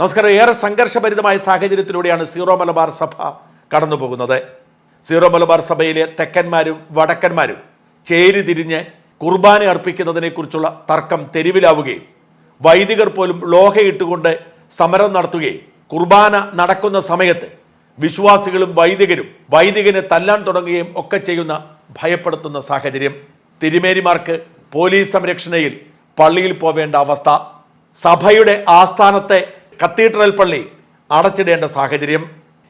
നമസ്കാരം. ഏറെ സംഘർഷഭരിതമായ സാഹചര്യത്തിലൂടെയാണ് സീറോ മലബാർ സഭ കടന്നു പോകുന്നത്. സീറോ മലബാർ സഭയിലെ തെക്കന്മാരും വടക്കന്മാരും ചേരിതിരിഞ്ഞ് കുർബാന അർപ്പിക്കുന്നതിനെക്കുറിച്ചുള്ള തർക്കം തെരുവിലാവുകയും വൈദികർ പോലും ലോഹയിട്ടുകൊണ്ട് സമരം നടത്തുകയും കുർബാന നടക്കുന്ന സമയത്ത് വിശ്വാസികളും വൈദികനെ തല്ലാൻ തുടങ്ങുകയും ഒക്കെ ചെയ്യുന്ന ഭയപ്പെടുത്തുന്ന സാഹചര്യം. തിരുമേനിമാർക്ക് പോലീസ് സംരക്ഷണയിൽ പള്ളിയിൽ പോവേണ്ട അവസ്ഥ. സഭയുടെ ആസ്ഥാനത്തെ കത്തീഡ്രൽ പള്ളി അടച്ചിടേണ്ട സാഹചര്യം.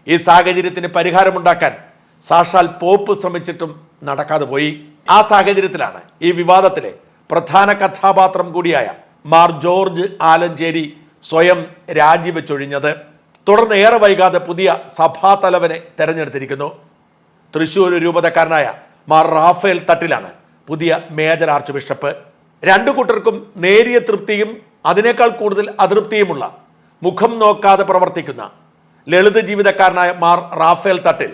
ഈ സാഹചര്യത്തിന് പരിഹാരമുണ്ടാക്കാൻ സാക്ഷാൽ പോപ്പ് ശ്രമിച്ചിട്ടും നടക്കാതെ പോയി. ആ സാഹചര്യത്തിലാണ് ഈ വിവാദത്തിലെ പ്രധാന കഥാപാത്രം കൂടിയായ മാർ ജോർജ് ആലഞ്ചേരി സ്വയം രാജിവെച്ചൊഴിഞ്ഞത്. തുടർന്ന് ഏറെ വൈകാതെ പുതിയ സഭാതലവനെ തെരഞ്ഞെടുത്തിരിക്കുന്നു. തൃശ്ശൂർ രൂപതക്കാരനായ മാർ റാഫേൽ തട്ടിലാണ് പുതിയ മേജർ ആർച്ച് ബിഷപ്പ്. രണ്ടു കൂട്ടർക്കും നേരിയ തൃപ്തിയും അതിനേക്കാൾ കൂടുതൽ അതൃപ്തിയുമുള്ള മുഖം നോക്കാതെ പ്രവർത്തിക്കുന്ന ലളിത ജീവിതക്കാരനായ മാർ റാഫേൽ തട്ടിൽ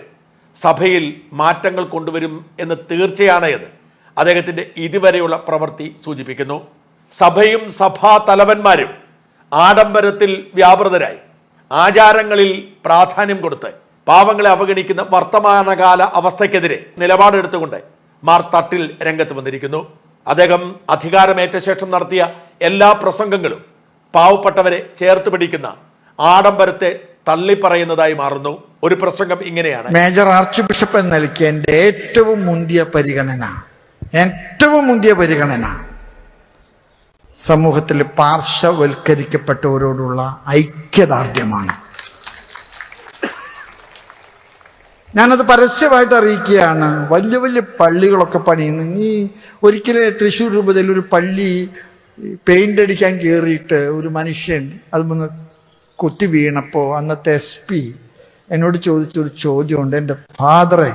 സഭയിൽ മാറ്റങ്ങൾ കൊണ്ടുവരും എന്ന് തീർച്ചയാണ് എന്ന് അദ്ദേഹത്തിൻ്റെ ഇതുവരെയുള്ള പ്രവൃത്തി സൂചിപ്പിക്കുന്നു. സഭയും സഭാ തലവന്മാരും ആഡംബരത്തിൽ വ്യാപൃതരായി ആചാരങ്ങളിൽ പ്രാധാന്യം കൊടുത്ത് പാവങ്ങളെ അവഗണിക്കുന്ന വർത്തമാനകാല അവസ്ഥയ്ക്കെതിരെ നിലപാടെടുത്തുകൊണ്ട് മാർ തട്ടിൽ രംഗത്ത് വന്നിരിക്കുന്നു. അദ്ദേഹം അധികാരമേറ്റ ശേഷം നടത്തിയ എല്ലാ പ്രസംഗങ്ങളും പാവപ്പെട്ടവരെ ചേർത്ത് പിടിക്കുന്ന ആഡംബരത്തെ തള്ളിപ്പറയുന്നതായി മാറുന്നു. ഒരു പ്രസംഗം ഇങ്ങനെയാണ്: മേജർ ആർച്ച് ബിഷപ്പ് എന്ന നിലയ്ക്ക് എൻ്റെ ഏറ്റവും മുന്തിയ പരിഗണന സമൂഹത്തിൽ പാർശ്വവൽക്കരിക്കപ്പെട്ടവരോടുള്ള ഐക്യദാർഢ്യമാണ്. ഞാനത് പരസ്യമായിട്ട് അറിയിക്കുകയാണ്. വലിയ വലിയ പള്ളികളൊക്കെ പണിയുന്നു. നീ ഒരിക്കലും തൃശ്ശൂർ രൂപതയിൽ ഒരു പള്ളി പെയിന്റ് അടിക്കാൻ കയറിയിട്ട് ഒരു മനുഷ്യൻ അത് വന്ന് കുത്തി വീണപ്പോൾ അന്നത്തെ SP എന്നോട് ചോദിച്ചൊരു ചോദ്യമുണ്ട്: എൻ്റെ ഫാദറെ,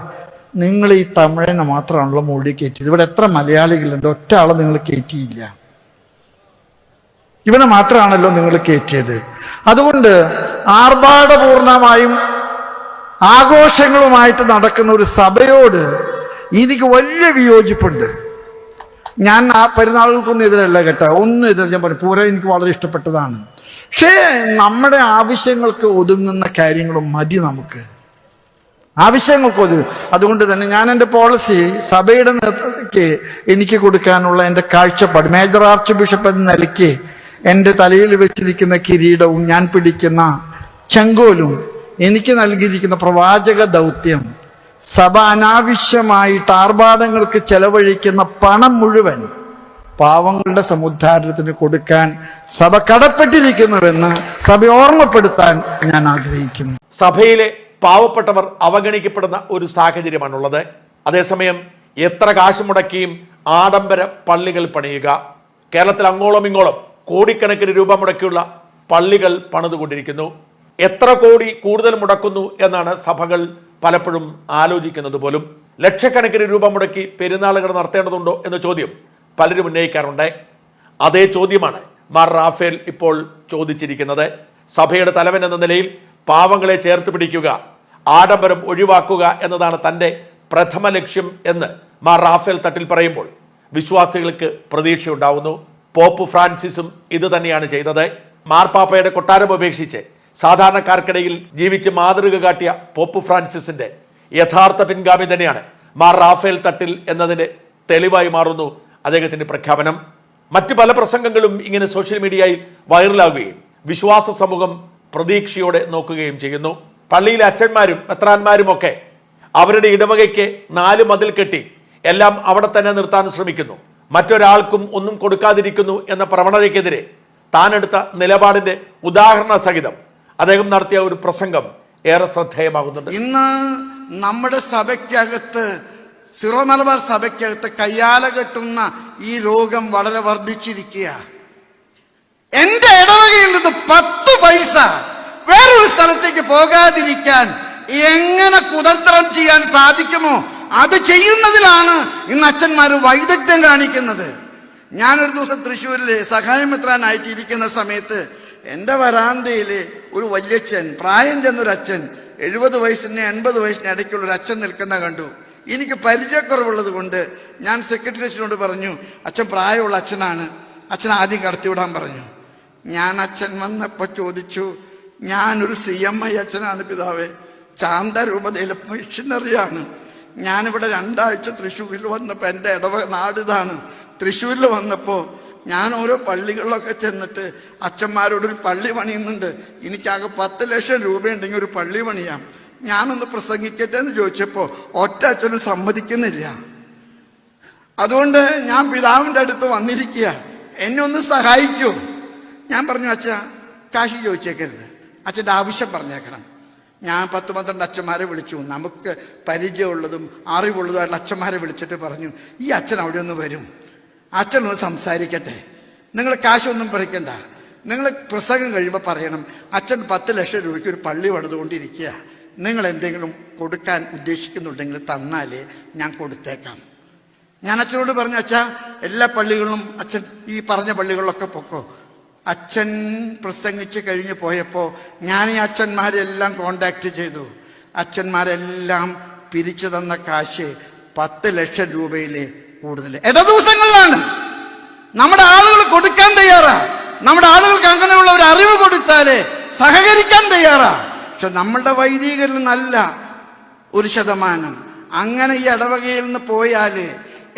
നിങ്ങൾ ഈ തമിഴനെ മാത്രമാണല്ലോ മുകളിൽ കയറ്റിയത്, ഇവിടെ എത്ര മലയാളികളുണ്ട്, ഒറ്റ ആളെ നിങ്ങൾ കയറ്റിയില്ല, ഇവനെ മാത്രമാണല്ലോ നിങ്ങൾ കയറ്റിയത്. അതുകൊണ്ട് ആർഭാടപൂർണമായും ആഘോഷങ്ങളുമായിട്ട് നടക്കുന്ന ഒരു സഭയോട് എനിക്ക് വലിയ വിയോജിപ്പുണ്ട്. ഞാൻ ആ പെരുന്നാളുകൾക്കൊന്നും എതിരല്ല കേട്ടോ, ഒന്നും എതിരെ. ഞാൻ പറഞ്ഞു പൂരം എനിക്ക് വളരെ ഇഷ്ടപ്പെട്ടതാണ്. പക്ഷേ നമ്മുടെ ആവശ്യങ്ങൾക്ക് ഒതുങ്ങുന്ന കാര്യങ്ങളും മതി നമുക്ക്, ആവശ്യങ്ങൾക്ക് ഒതുങ്ങും. അതുകൊണ്ട് തന്നെ ഞാൻ എൻ്റെ പോളിസി സഭയുടെ നേതൃത്വത്തിലേക്ക് എനിക്ക് കൊടുക്കാനുള്ള എൻ്റെ കാഴ്ചപ്പാട്, മേജർ ആർച്ച് ബിഷപ്പ് എന്ന നിലയ്ക്ക് എൻ്റെ തലയിൽ വെച്ചിരിക്കുന്ന കിരീടവും ഞാൻ പിടിക്കുന്ന ചെങ്കോലും എനിക്ക് നൽകിയിരിക്കുന്ന പ്രവാചക ദൗത്യം, സഭ അനാവശ്യമായിട്ട് ആർഭാടങ്ങൾക്ക് ചെലവഴിക്കുന്ന പണം മുഴുവൻ പാവങ്ങളുടെ സമുദ്ധാരണത്തിന് കൊടുക്കാൻ സഭ കടപ്പെട്ടിരിക്കുന്നുവെന്ന് സഭ ഓർമ്മപ്പെടുത്താൻ ഞാൻ ആഗ്രഹിക്കുന്നു. സഭയിലെ പാവപ്പെട്ടവർ അവഗണിക്കപ്പെടുന്ന ഒരു സാഹചര്യമാണുള്ളത്. അതേസമയം എത്ര കാശ് മുടക്കിയും ആഡംബര പള്ളികൾ പണിയുക. കേരളത്തിൽ അങ്ങോളം ഇങ്ങോളം കോടിക്കണക്കിന് രൂപ മുടക്കിയുള്ള പള്ളികൾ പണിതുകൊണ്ടിരിക്കുന്നു. എത്ര കോടി കൂടുതൽ മുടക്കുന്നു എന്നാണ് സഭകൾ പലപ്പോഴും ആലോചിക്കുന്നത് പോലും. ലക്ഷക്കണക്കിന് രൂപ മുടക്കി പെരുന്നാളുകൾ നടത്തേണ്ടതുണ്ടോ എന്ന ചോദ്യം പലരും ഉന്നയിക്കാറുണ്ട്. അതേ ചോദ്യമാണ് മാർ റാഫേൽ ഇപ്പോൾ ചോദിച്ചിരിക്കുന്നത്. സഭയുടെ തലവൻ എന്ന നിലയിൽ പാവങ്ങളെ ചേർത്ത് പിടിക്കുക, ആഡംബരം ഒഴിവാക്കുക എന്നതാണ് തൻ്റെ പ്രഥമ ലക്ഷ്യം എന്ന് മാർ റാഫേൽ തട്ടിൽ പറയുമ്പോൾ വിശ്വാസികൾക്ക് പ്രതീക്ഷയുണ്ടാവുന്നു. പോപ്പ് ഫ്രാൻസിസും ഇത് തന്നെയാണ് ചെയ്തത്. മാർപ്പാപ്പയുടെ കൊട്ടാരം ഉപേക്ഷിച്ച് സാധാരണക്കാർക്കിടയിൽ ജീവിച്ച് മാതൃക കാട്ടിയ പോപ്പ് ഫ്രാൻസിസിന്റെ യഥാർത്ഥ പിൻഗാമി തന്നെയാണ് മാർ റാഫേൽ തട്ടിൽ എന്നതിന് തെളിവായി മാറുന്നു അദ്ദേഹത്തിന്റെ പ്രഖ്യാപനം. മറ്റു പല പ്രസംഗങ്ങളും ഇങ്ങനെ സോഷ്യൽ മീഡിയയിൽ വൈറലാകുകയും വിശ്വാസ സമൂഹം പ്രതീക്ഷയോടെ നോക്കുകയും ചെയ്യുന്നു. പള്ളിയിലെ അച്ഛന്മാരും മെത്രാന്മാരും ഒക്കെ അവരുടെ ഇടവകയ്ക്ക് 4 മതിൽ കെട്ടി എല്ലാം അവിടെ തന്നെ നിർത്താൻ ശ്രമിക്കുന്നു. മറ്റൊരാൾക്കും ഒന്നും കൊടുക്കാതിരിക്കുന്നു എന്ന പ്രവണതയ്ക്കെതിരെ താനെടുത്ത നിലപാടിന്റെ ഉദാഹരണ സഹിതം അദ്ദേഹം നടത്തിയ ഒരു പ്രസംഗം ഏറെ ശ്രദ്ധേയമാകുന്നുണ്ട്. ഇന്ന് നമ്മുടെ സഭയ്ക്കകത്ത്, സിറോ മലബാർ സഭയ്ക്കകത്ത് കയ്യാല കെട്ടുന്ന ഈ രോഗം വളരെ വർദ്ധിച്ചിരിക്കുക. എന്റെ ഇടവകയിൽ നിന്ന് 10 പൈസ വേറൊരു സ്ഥലത്തേക്ക് പോകാതിരിക്കാൻ എങ്ങനെ കുതന്ത്രം ചെയ്യാൻ സാധിക്കുമോ അത് ചെയ്യുന്നതിലാണ് ഇന്ന് അച്ഛന്മാർ വൈദഗ്ധ്യം കാണിക്കുന്നത്. ഞാനൊരു ദിവസം തൃശ്ശൂരില് സഹായമിത്രാനായിട്ട് ഇരിക്കുന്ന സമയത്ത് എൻ്റെ വരാന്തയിൽ ഒരു വല്യച്ഛൻ, പ്രായം ചെന്നൊരച്ഛൻ, 70 വയസ്സിന് 80 വയസ്സിന് ഇടയ്ക്കുള്ള ഒരു അച്ഛൻ നിൽക്കുന്ന കണ്ടു. എനിക്ക് പരിചയക്കുറവുള്ളത് കൊണ്ട് ഞാൻ സെക്രട്ടറിയോട് പറഞ്ഞു, അച്ഛൻ പ്രായമുള്ള അച്ഛനാണ്, അച്ഛൻ ആദ്യം കടത്തിവിടാൻ പറഞ്ഞു. ഞാൻ അച്ഛൻ വന്നപ്പോൾ ചോദിച്ചു, ഞാനൊരു CMI അച്ഛനാണ് പിതാവേ, ചാന്ദരൂപതയിലെ മിഷനറിയാണ്. ഞാനിവിടെ 2 ആഴ്ച തൃശ്ശൂരിൽ വന്നപ്പോൾ, എൻ്റെ നാട് ഇതാണ്. തൃശ്ശൂരിൽ വന്നപ്പോൾ ഞാൻ ഓരോ പള്ളികളിലൊക്കെ ചെന്നിട്ട് അച്ഛന്മാരോടൊരു പള്ളി പണിയുന്നുണ്ട്, എനിക്കാകെ 10 ലക്ഷം രൂപയുണ്ടെങ്കിൽ ഒരു പള്ളി പണിയാം, ഞാനൊന്ന് പ്രസംഗിക്കട്ടെ എന്ന് ചോദിച്ചപ്പോൾ ഒറ്റ അച്ഛനും സമ്മതിക്കുന്നില്ല. അതുകൊണ്ട് ഞാൻ പിതാവിൻ്റെ അടുത്ത് വന്നിരിക്കുക, എന്നെ ഒന്ന് സഹായിക്കൂ. ഞാൻ പറഞ്ഞു, അച്ഛാ കാശി ചോദിച്ചേക്കരുത്, അച്ഛൻ്റെ ആവശ്യം പറഞ്ഞേക്കണം. ഞാൻ 10-12 അച്ഛന്മാരെ വിളിച്ചു, നമുക്ക് പരിചയമുള്ളതും അറിവുള്ളതുമായിട്ടുള്ള അച്ഛന്മാരെ വിളിച്ചിട്ട് പറഞ്ഞു, ഈ അച്ഛൻ അവിടെ ഒന്ന് വരും, അച്ഛനൊന്ന് സംസാരിക്കട്ടെ, നിങ്ങൾ കാശൊന്നും പറിക്കണ്ട, നിങ്ങൾ പ്രസംഗം കഴിയുമ്പോൾ പറയണം, അച്ഛൻ 10 ലക്ഷം രൂപയ്ക്ക് ഒരു പള്ളി പണിതുകൊണ്ടിരിക്കുക, നിങ്ങൾ എന്തെങ്കിലും കൊടുക്കാൻ ഉദ്ദേശിക്കുന്നുണ്ടെങ്കിൽ തന്നാലേ ഞാൻ കൊടുത്തേക്കാം. ഞാൻ അച്ഛനോട് പറഞ്ഞു, അച്ഛാ എല്ലാ പള്ളികളിലും അച്ഛൻ ഈ പറഞ്ഞ പള്ളികളിലൊക്കെ പൊക്കോ. അച്ഛൻ പ്രസംഗിച്ച് കഴിഞ്ഞ് പോയപ്പോൾ ഞാൻ ഈ അച്ഛന്മാരെല്ലാം കോണ്ടാക്ട് ചെയ്തു. അച്ഛന്മാരെല്ലാം പിരിച്ചു തന്ന കാശ് 10 ലക്ഷം രൂപയിലെ കൂടുതൽ. ദിവസങ്ങളിലാണ് നമ്മുടെ ആളുകൾ കൊടുക്കാൻ തയ്യാറാ. നമ്മുടെ ആളുകൾക്ക് അങ്ങനെയുള്ള ഒരു അറിവ് കൊടുത്താലേ സഹകരിക്കാൻ തയ്യാറാ. പക്ഷെ നമ്മുടെ വൈദികരിൽ നല്ല 1% അങ്ങനെ ഈ ഇടവകയിൽ നിന്ന് പോയാല്,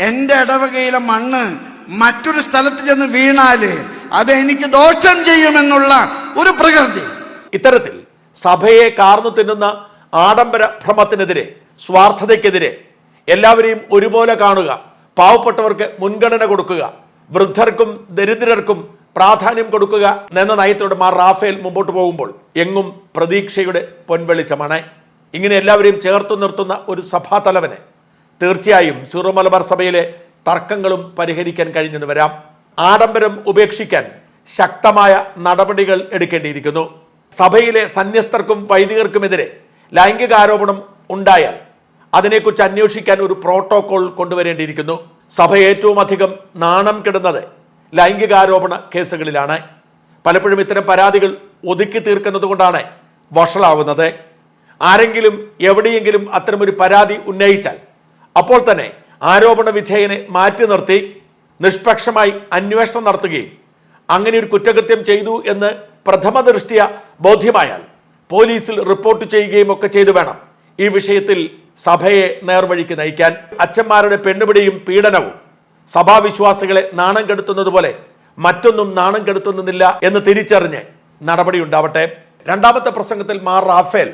എൻ്റെ ഇടവകയിലെ മണ്ണ് മറ്റൊരു സ്ഥലത്ത് ചെന്ന് വീണാല് അത് എനിക്ക് ദോഷം ചെയ്യുമെന്നുള്ള ഒരു പ്രകൃതി. ഇത്തരത്തിൽ സഭയെ കാർന്നു തിന്നുന്ന ആഡംബര ഭ്രമത്തിനെതിരെ, സ്വാർത്ഥതയ്ക്കെതിരെ എല്ലാവരെയും ഒരുപോലെ കാണുക, പാവപ്പെട്ടവർക്ക് മുൻഗണന കൊടുക്കുക, വൃദ്ധർക്കും ദരിദ്രർക്കും പ്രാധാന്യം കൊടുക്കുക എന്ന നയത്തോടെ മാർ റാഫേൽ മുമ്പോട്ട് പോകുമ്പോൾ എങ്ങും പ്രതീക്ഷയുടെ പൊൻവെളിച്ചമാണ്. ഇങ്ങനെ എല്ലാവരെയും ചേർത്തു നിർത്തുന്ന ഒരു സഭാ തലവന് തീർച്ചയായും സീറോ മലബാർ സഭയിലെ തർക്കങ്ങളും പരിഹരിക്കാൻ കഴിഞ്ഞെന്ന് വരാം. ആഡംബരം ഉപേക്ഷിക്കാൻ ശക്തമായ നടപടികൾ എടുക്കേണ്ടിയിരിക്കുന്നു. സഭയിലെ സന്യസ്തർക്കും വൈദികർക്കുമെതിരെ ലൈംഗികാരോപണം ഉണ്ടായാൽ അതിനെക്കുറിച്ച് അന്വേഷിക്കാൻ ഒരു പ്രോട്ടോകോൾ കൊണ്ടുവരേണ്ടിയിരിക്കുന്നു. സഭ ഏറ്റവും അധികം നാണം കെടുന്നത് ലൈംഗികാരോപണ കേസുകളിലാണ്. പലപ്പോഴും ഇത്തരം പരാതികൾ ഒതുക്കി തീർക്കുന്നത് കൊണ്ടാണ് വഷളാവുന്നത്. ആരെങ്കിലും എവിടെയെങ്കിലും അത്തരമൊരു പരാതി ഉന്നയിച്ചാൽ അപ്പോൾ തന്നെ ആരോപണ വിധേയനെ മാറ്റി നിർത്തി നിഷ്പക്ഷമായി അന്വേഷണം നടത്തുകയും അങ്ങനെ ഒരു കുറ്റകൃത്യം ചെയ്തു എന്ന് പ്രഥമ ദൃഷ്ട്യ ബോധ്യമായാൽ പോലീസിൽ റിപ്പോർട്ട് ചെയ്യുകയും ഒക്കെ ചെയ്തു വേണം ഈ വിഷയത്തിൽ സഭയെ നേർവഴിക്ക് നയിക്കാൻ. അച്ഛന്മാരുടെ പെണ്ണുപിടിയും പീഡനവും സഭാവിശ്വാസികളെ നാണം കെടുത്തുന്നത് പോലെ മറ്റൊന്നും നാണം കെടുത്തുന്നില്ല എന്ന് തിരിച്ചറിഞ്ഞ് നടപടി ഉണ്ടാവട്ടെ. രണ്ടാമത്തെ പ്രസംഗത്തിൽ മാർ റാഫേൽ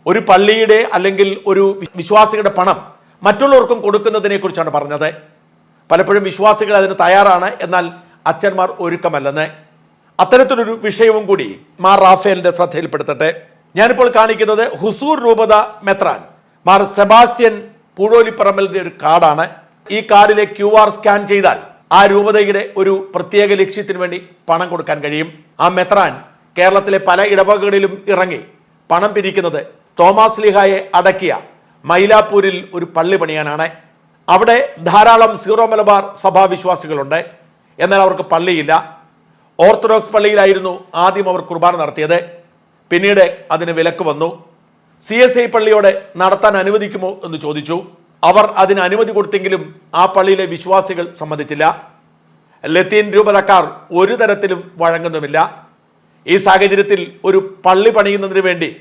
ഒരു പള്ളിയുടെ അല്ലെങ്കിൽ ഒരു വിശ്വാസിയുടെ പണം മറ്റുള്ളവർക്കും കൊടുക്കുന്നതിനെ കുറിച്ചാണ് പറഞ്ഞത്. പലപ്പോഴും വിശ്വാസികൾ അതിന് തയ്യാറാണ്, എന്നാൽ അച്ഛന്മാർ ഒരുക്കമല്ലെന്ന്. അത്തരത്തിലൊരു വിഷയവും കൂടി മാർ റാഫേലിന്റെ ശ്രദ്ധയിൽപ്പെടുത്തട്ടെ. ഞാനിപ്പോൾ കാണിക്കുന്നത് ഹുസൂർ രൂപത മെത്രാൻ മാർ സെബാസ്റ്റ്യൻ പൂഴോലിപ്പറമ്പലിന്റെ ഒരു കാർഡാണ്. ഈ കാർഡിലെ QR സ്കാൻ ചെയ്താൽ ആ രൂപതയുടെ ഒരു പ്രത്യേക ലക്ഷ്യത്തിന് വേണ്ടി പണം കൊടുക്കാൻ കഴിയും. ആ മെത്രാൻ കേരളത്തിലെ പല ഇടവകകളിലും ഇറങ്ങി പണം പിരിക്കുന്നത് തോമാസ് ലീഹായെ അടക്കിയ മൈലാപ്പൂരിൽ ഒരു പള്ളി പണിയാനാണ്. അവിടെ ധാരാളം സീറോ മലബാർ സഭാവിശ്വാസികളുണ്ട്, എന്നാൽ അവർക്ക് പള്ളിയില്ല. ഓർത്തഡോക്സ് പള്ളിയിലായിരുന്നു ആദ്യം അവർ കുർബാന നടത്തിയത്, പിന്നീട് അതിന് വിലക്ക് വന്നു. CSI പള്ളിയോടെ നടത്താൻ അനുവദിക്കുമോ എന്ന് ചോദിച്ചു. അവർ അതിന് അനുമതി കൊടുത്തെങ്കിലും ആ പള്ളിയിലെ വിശ്വാസികൾ സമ്മതിച്ചില്ല. ലത്തീൻ രൂപതക്കാർ ഒരു തരത്തിലും വഴങ്ങുന്നുമില്ല. ഈ സാഹചര്യത്തിൽ ഒരു പള്ളി പണിയുന്നതിന് വേണ്ടി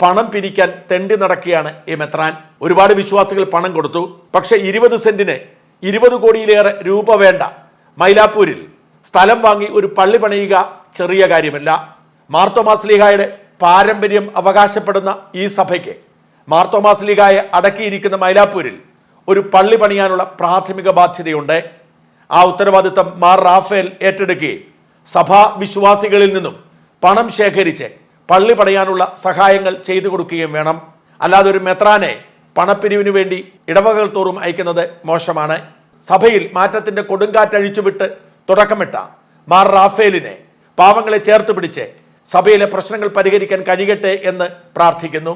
പണം പിരിക്കാൻ തെണ്ടി നടക്കുകയാണ് ഈ മെത്രാൻ. ഒരുപാട് വിശ്വാസികൾ പണം കൊടുത്തു. പക്ഷെ 20 സെന്റിന് 20 കോടിയിലേറെ രൂപ വേണ്ട മൈലാപ്പൂരിൽ സ്ഥലം വാങ്ങി ഒരു പള്ളി പണിയുക ചെറിയ കാര്യമല്ല. മാർത്തോമാസ് ലീഗായുടെ പാരമ്പര്യം അവകാശപ്പെടുന്ന ഈ സഭയ്ക്ക് മാർത്തോമാസ് ലീഗായെ അടക്കിയിരിക്കുന്ന മൈലാപ്പൂരിൽ ഒരു പള്ളി പണിയാനുള്ള പ്രാഥമിക ബാധ്യതയുണ്ട്. ആ ഉത്തരവാദിത്തം മാർ റാഫേൽ ഏറ്റെടുക്കുകയും സഭാ വിശ്വാസികളിൽ നിന്നും പണം ശേഖരിച്ച് പള്ളി പണിയാനുള്ള സഹായങ്ങൾ ചെയ്തു കൊടുക്കുകയും വേണം. അല്ലാതെ ഒരു മെത്രാനെ പണപ്പിരിവിനു വേണ്ടി ഇടവകൾ തോറും അയക്കുന്നത് മോശമാണ്. സഭയിൽ മാറ്റത്തിന്റെ കൊടുങ്കാറ്റഴിച്ചുവിട്ട് തുടക്കമിട്ട മാർ റാഫേലിനെ പാവങ്ങളെ ചേർത്ത് പിടിച്ച് സഭയിലെ പ്രശ്നങ്ങൾ പരിഹരിക്കാൻ കഴിയട്ടെ എന്ന് പ്രാർത്ഥിക്കുന്നു.